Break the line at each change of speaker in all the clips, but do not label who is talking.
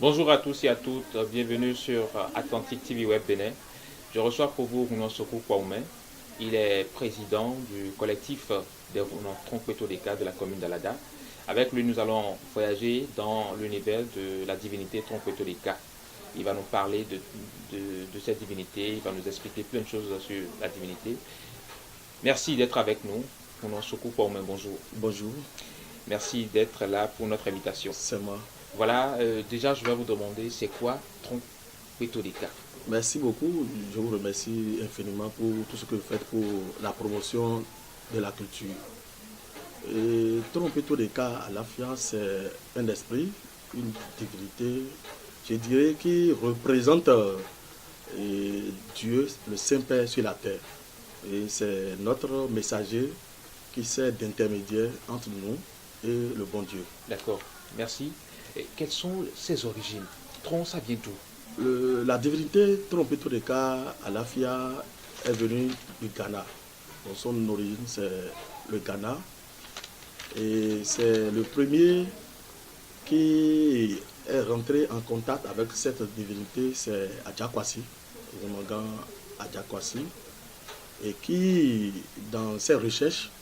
Bonjour à tous et à toutes, bienvenue sur Atlantic TV Web Bénin. Je reçois pour vous Rounon Sokou Kouaoumé. Il est président du collectif des Rounon Tronkweto-Deka de la commune d'Alada. Avec lui, nous allons voyager dans l'univers de la divinité Tronkweto-Deka. Il va nous parler de cette divinité, il va nous expliquer plein de choses sur la divinité. Merci d'être avec nous. Rounon Sokou Kouaoumé, bonjour.
Bonjour,
Merci d'être là pour notre invitation.
c'est moi.
Voilà, déjà je vais vous demander c'est quoi Tronkweto-Deka.
Merci beaucoup. Je vous remercie infiniment pour tout ce que vous faites pour la promotion de la culture. Et Trompeto de cas à l'Afia, c'est un esprit, une divinité, je dirais, qui représente Dieu, le Saint-Père sur la terre. Et c'est notre messager qui sert d'intermédiaire entre nous et le bon Dieu.
D'accord, merci. Et quelles sont ses origines? Tron, ça vient d'où?
La divinité Trompeto de cas à l'Afia est venue du Ghana. Donc son origine, c'est le Ghana. Et c'est le premier qui est rentré en contact avec cette divinité, c'est Adjakwasi, Ogomagan Adjakwasi, et qui, dans ses recherches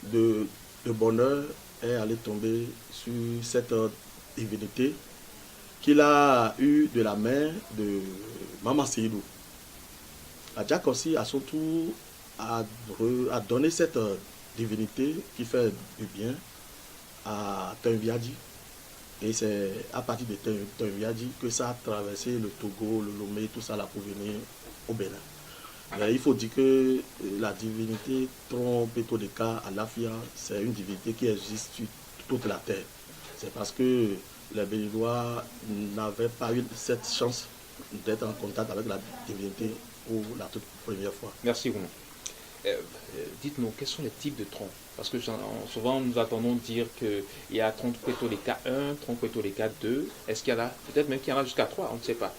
de bonheur, est allé tomber sur cette divinité qu'il a eu de la main de Maman Seydou. Adjakwasi, à son tour, a donné cette divinité qui fait du bien à Tunviadi. Et c'est à partir de Tunviadi que ça a traversé le Togo, le Lomé, tout ça là pour venir au Bénin. Mais il faut dire que la divinité Trompeto de Ka à l'Afia, c'est une divinité qui existe sur toute la terre. C'est parce que les Béninois n'avaient pas eu cette chance d'être en contact avec la divinité pour la toute première fois.
Merci, Rounon. Dites-nous, quels sont les types de troncs? Parce que souvent nous attendons dire qu'il y a Tronkweto-Deka 1, Tronkweto-Deka 2. Est-ce qu'il y en a, peut-être même qu'il y en a jusqu'à 3, on ne sait pas.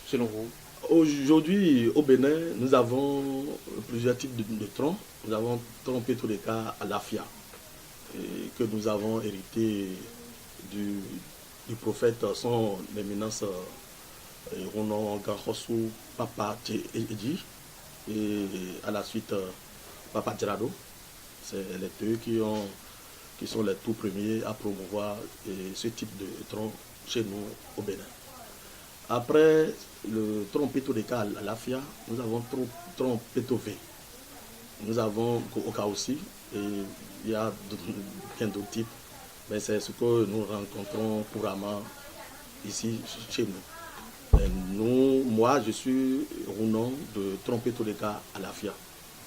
Selon vous?
Aujourd'hui, au Bénin, nous avons plusieurs types de troncs. Nous avons Trompeto de Ka à l'Afia, que nous avons hérité du prophète, son éminence Ronon Ganhosu Papa Tchédji, et à la suite Papa Djerado. C'est les deux qui sont les tout premiers à promouvoir ce type de tronc chez nous au Bénin. Après le Trompeto de Ka à l'Afia, nous avons Trompeto V. Nous avons Oka aussi, et il y a bien d'autres types, mais c'est ce que nous rencontrons couramment ici chez nous. Moi, je suis Rounon de Trompeto de Ka à l'Afia.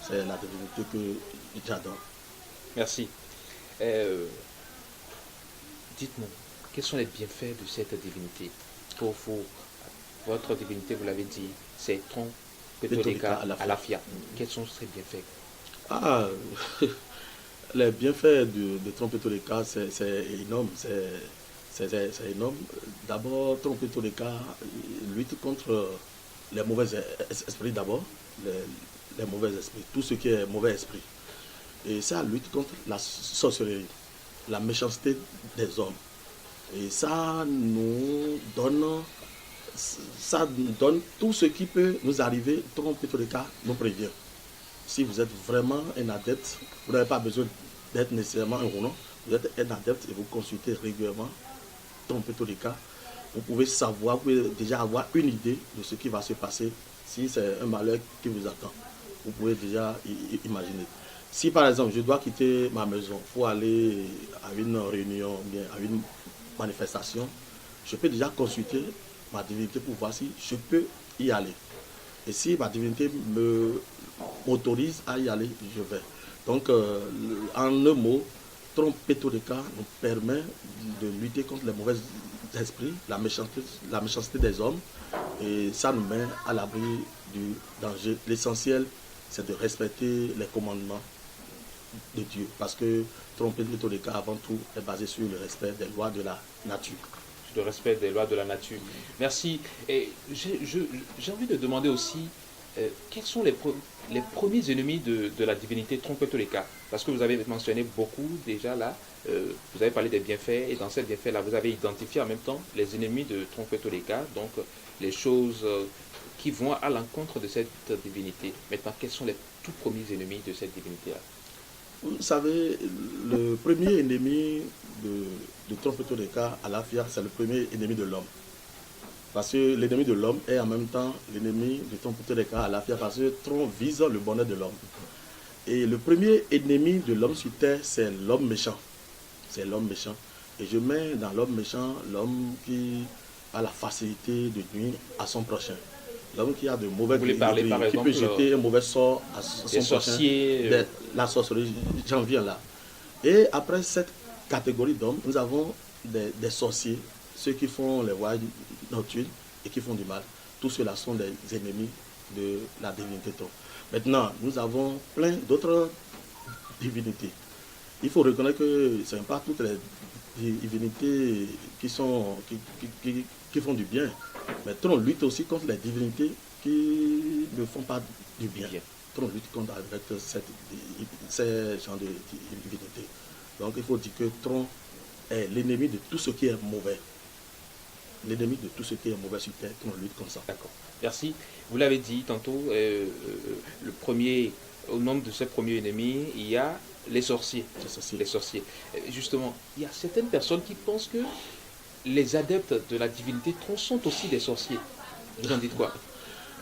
C'est la divinité que j'adore.
Merci. Dites-nous, quels sont les bienfaits de cette divinité? Pour vous, votre divinité, vous l'avez dit, c'est Tronkweto-Deka à l'Afia. Quels sont ces bienfaits?
Ah, les bienfaits de Trompeto de Ka, c'est énorme. C'est énorme. D'abord, Trompeto de Ka lutte contre les mauvais esprits d'abord, les mauvais esprits, tout ce qui est mauvais esprit. Et ça lutte contre la sorcellerie, la méchanceté des hommes. Et ça nous donne tout ce qui peut nous arriver. Trompeto de Ka nous prévient. Si vous êtes vraiment un adepte, vous n'avez pas besoin d'être nécessairement un Rounon. Vous êtes un adepte et vous consultez régulièrement Trompeto de Ka. Vous pouvez savoir, vous pouvez déjà avoir une idée de ce qui va se passer si c'est un malheur qui vous attend. Vous pouvez déjà imaginer. Si par exemple je dois quitter ma maison pour aller à une réunion, bien à une manifestation, je peux déjà consulter ma divinité pour voir si je peux y aller. Et si ma divinité m'autorise à y aller, je vais. Donc, en un mot, Trompeto de Ka nous permet de lutter contre les mauvais esprits, la méchanceté des hommes, et ça nous met à l'abri du danger. L'essentiel, c'est de respecter les commandements de Dieu, parce que Trompeto de Ka, avant tout, est basé sur le respect des lois de la nature.
Le respect des lois de la nature. Merci. Et j'ai envie de demander aussi, quels sont les premiers ennemis de la divinité Trompetoleka? Parce que vous avez mentionné beaucoup déjà là, vous avez parlé des bienfaits, et dans ces bienfaits-là, vous avez identifié en même temps les ennemis de Trompetoleka, donc les choses qui vont à l'encontre de cette divinité. Maintenant, quels sont les tout premiers ennemis de cette divinité-là?
Vous savez, le premier ennemi de Trompetoleka à l'Afia, c'est le premier ennemi de l'homme. Parce que l'ennemi de l'homme est en même temps l'ennemi de Trompetoleka à l'Afia, parce que Tron vise le bonheur de l'homme. Et le premier ennemi de l'homme sur terre, c'est l'homme méchant. C'est l'homme méchant. Et je mets dans l'homme méchant l'homme qui a la facilité de nuire à son prochain. L'homme qui a de mauvais
Vous voulez parler, par
qui
exemple,
peut jeter un mauvais sort à son
des
prochain.
sorciers,
La sorcellerie, j'en viens là. Et après cette catégorie d'hommes, nous avons des sorciers, ceux qui font les voyages nocturnes et qui font du mal. Tous ceux-là sont des ennemis de la divinité Tron. Maintenant, nous avons plein d'autres divinités. Il faut reconnaître que ce n'est pas toutes les divinités qui font du bien. Mais Tron lutte aussi contre les divinités qui ne font pas du bien. Tron lutte contre avec ces genres de divinités. Donc il faut dire que Tron est l'ennemi de tout ce qui est mauvais. L'ennemi de tout ce qui est mauvais sur terre, Tron lutte comme ça.
D'accord. Merci. Vous l'avez dit tantôt, le premier, au nom de ce premier ennemi, il y a les sorciers. Les sorciers. Justement, il y a certaines personnes qui pensent que les adeptes de la divinité Tron sont aussi des sorciers. Vous en dites quoi?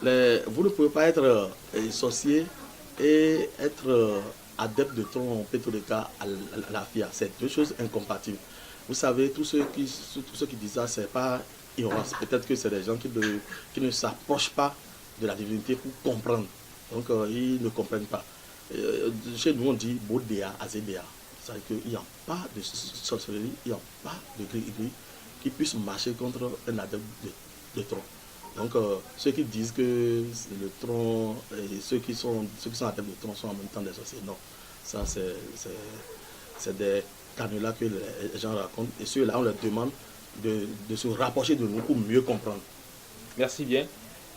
Vous ne pouvez pas être sorcier et être adepte de Trompetoleka à l'Afia. C'est deux choses incompatibles. Vous savez, tous ceux qui disent ça, ce n'est pas ignorance. Peut-être que c'est des gens qui ne s'approchent pas de la divinité pour comprendre. Donc, ils ne comprennent pas. Chez nous, on dit Bodéa, Azédéa. C'est-à-dire qu'il n'y a pas de sorcellerie, il n'y a pas de gris-gris qui puisse marcher contre un adepte de Tron. Donc, ceux qui disent que le Tron et ceux qui sont adeptes de Tron sont en même temps des sorciers, non. Ça, c'est des canulars que les gens racontent. Et ceux-là, on leur demande de se rapprocher de nous pour mieux comprendre.
Merci bien.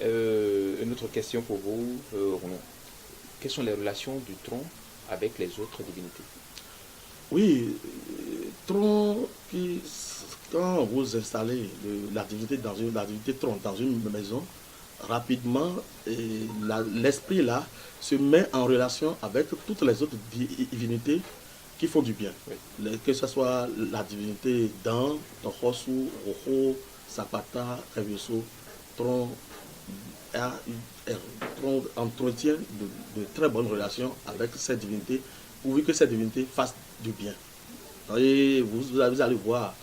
Une autre question pour vous, Ronan. Quelles sont les relations du Tron avec les autres divinités?
Oui, Tron, quand vous installez la divinité Tron dans une maison, rapidement, l'esprit là se met en relation avec toutes les autres divinités qui font du bien. Oui. Que ce soit la divinité Dan, Tohosu, Roho, Zapata, Revioso, Tron entretient de très bonnes relations avec cette divinité, pourvu que cette divinité fasse du bien. Et vous allez voir,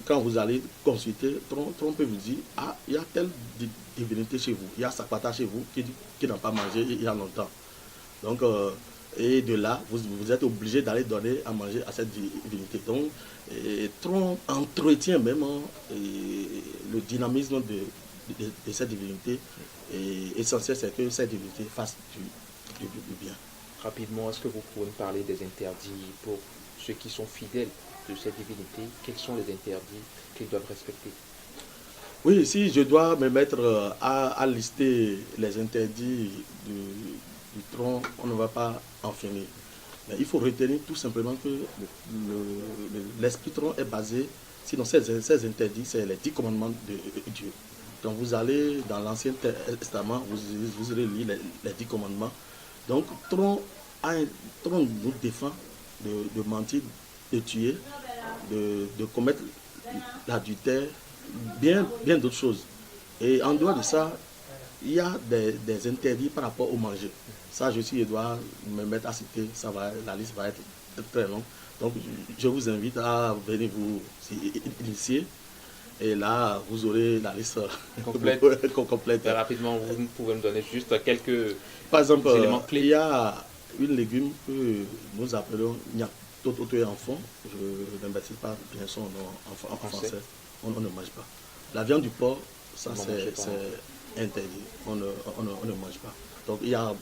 quand vous allez consulter, Tron peut vous dire, ah, il y a telle divinité chez vous, il y a Zapata chez vous qui n'a pas mangé il y a longtemps. Donc, et de là, vous êtes obligé d'aller donner à manger à cette divinité. Donc, Tron entretient même le dynamisme de cette divinité. Et essentiel, c'est que cette divinité fasse du bien.
Rapidement, est-ce que vous pouvez me parler des interdits pour ceux qui sont fidèles de cette divinité? Quels sont les interdits qu'ils doivent respecter?
Oui, si je dois me mettre à lister les interdits du Tron, on ne va pas en finir. Mais il faut retenir tout simplement que l'esprit Tron est basé, sinon ces interdits, c'est les 10 commandements de Dieu. Quand vous allez dans l'Ancien Testament, vous aurez lu les 10 commandements. Donc, Tron nous défend de mentir, de tuer, de commettre l'adultère, bien d'autres choses. Et en dehors de ça, il y a des interdits par rapport au manger. Ça, je dois me mettre à citer, la liste va être très longue. Donc, je vous invite à venir vous initier. Et là, vous aurez la liste complète.
Rapidement, vous pouvez me donner juste quelques
Par exemple,
éléments clés.
Il y a une légume que nous appelons Nyatotoé enfant. Je ne maîtrise pas bien son nom en français. On ne mange pas. La viande du porc, ça c'est interdit. On ne mange pas. Donc il y a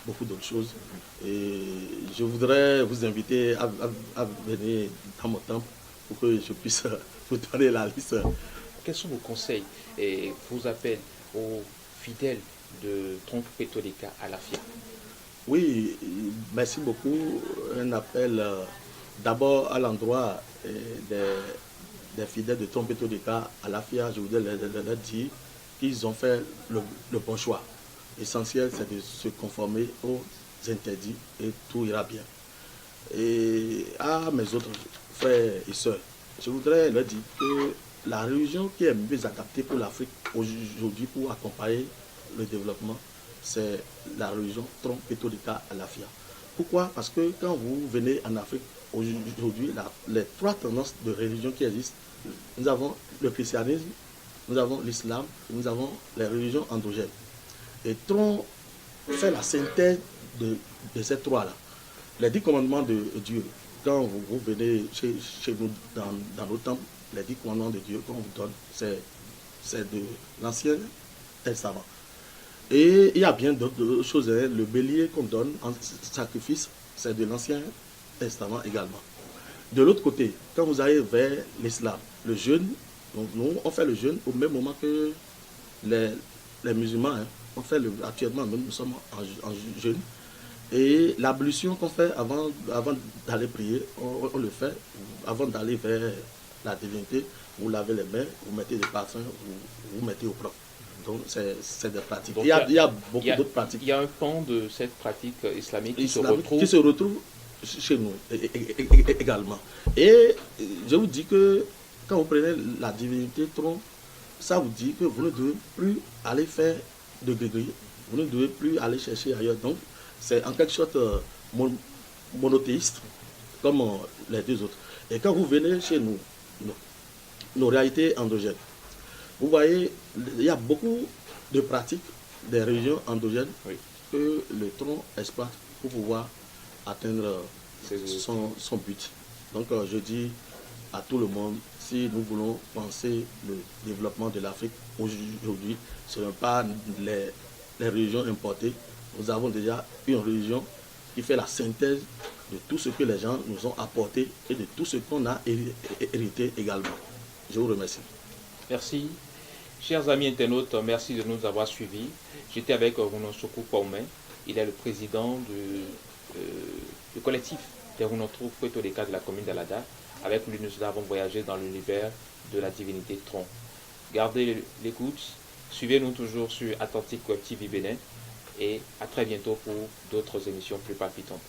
beaucoup d'autres choses. Et je voudrais vous inviter à venir dans mon temple pour que je puisse vous donner la liste.
Quels sont vos conseils et vos appels aux fidèles de Trompetodeka Alafia.
Oui, merci beaucoup. Un appel d'abord à l'endroit des fidèles de Trompetodeka Alafia. Je voudrais leur dire qu'ils ont fait le bon choix. L'essentiel, c'est de se conformer aux interdits et tout ira bien. Et à mes autres frères et sœurs, je voudrais leur dire que la religion qui est mieux adaptée pour l'Afrique aujourd'hui pour accompagner le développement, c'est la religion Trompetodeka Alafia. Pourquoi? Parce que quand vous venez en Afrique aujourd'hui, les trois tendances de religion qui existent, nous avons le christianisme, nous avons l'islam, nous avons les religions endogènes. Et Tron fait la synthèse de ces trois-là. Les 10 commandements de Dieu, quand vous venez chez nous dans nos temples, les 10 commandements de Dieu qu'on vous donne, c'est de l'Ancien Testament. Et il y a bien d'autres choses. Hein. Le bélier qu'on donne en sacrifice, c'est de l'Ancien Testament également. De l'autre côté, quand vous allez vers l'islam, le jeûne, donc nous, on fait le jeûne au même moment que les musulmans. Hein. On fait actuellement, nous sommes en jeûne. Et l'ablution qu'on fait avant d'aller prier, on le fait avant d'aller vers la divinité. Vous lavez les mains, vous mettez des parfums, vous mettez au propre. Donc c'est des pratiques. Donc, il y a beaucoup d'autres pratiques.
Il y a un pan de cette pratique islamique qui se
retrouve chez nous également. Et je vous dis que quand vous prenez la divinité Tron, ça vous dit que vous ne devez plus aller faire de grégory, vous ne devez plus aller chercher ailleurs. Donc c'est en quelque sorte monothéiste, comme les deux autres. Et quand vous venez chez nous, nos réalités endogènes, vous voyez, il y a beaucoup de pratiques des religions endogènes que le Tron exploite pour pouvoir atteindre son but. Donc je dis à tout le monde, si nous voulons penser le développement de l'Afrique aujourd'hui, ce ne sont pas les religions importées. Nous avons déjà une religion qui fait la synthèse de tout ce que les gens nous ont apporté et de tout ce qu'on a hérité également. Je vous remercie.
Merci. Chers amis internautes, merci de nous avoir suivis. J'étais avec Runosoku Kwaume. Il est le président du collectif des Runotropetodeka de la commune d'Alada. Avec lui, nous avons voyagé dans l'univers de la divinité Tron. Gardez l'écoute. Suivez-nous toujours sur Atlantic Web TV Bénin. Et à très bientôt pour d'autres émissions plus palpitantes.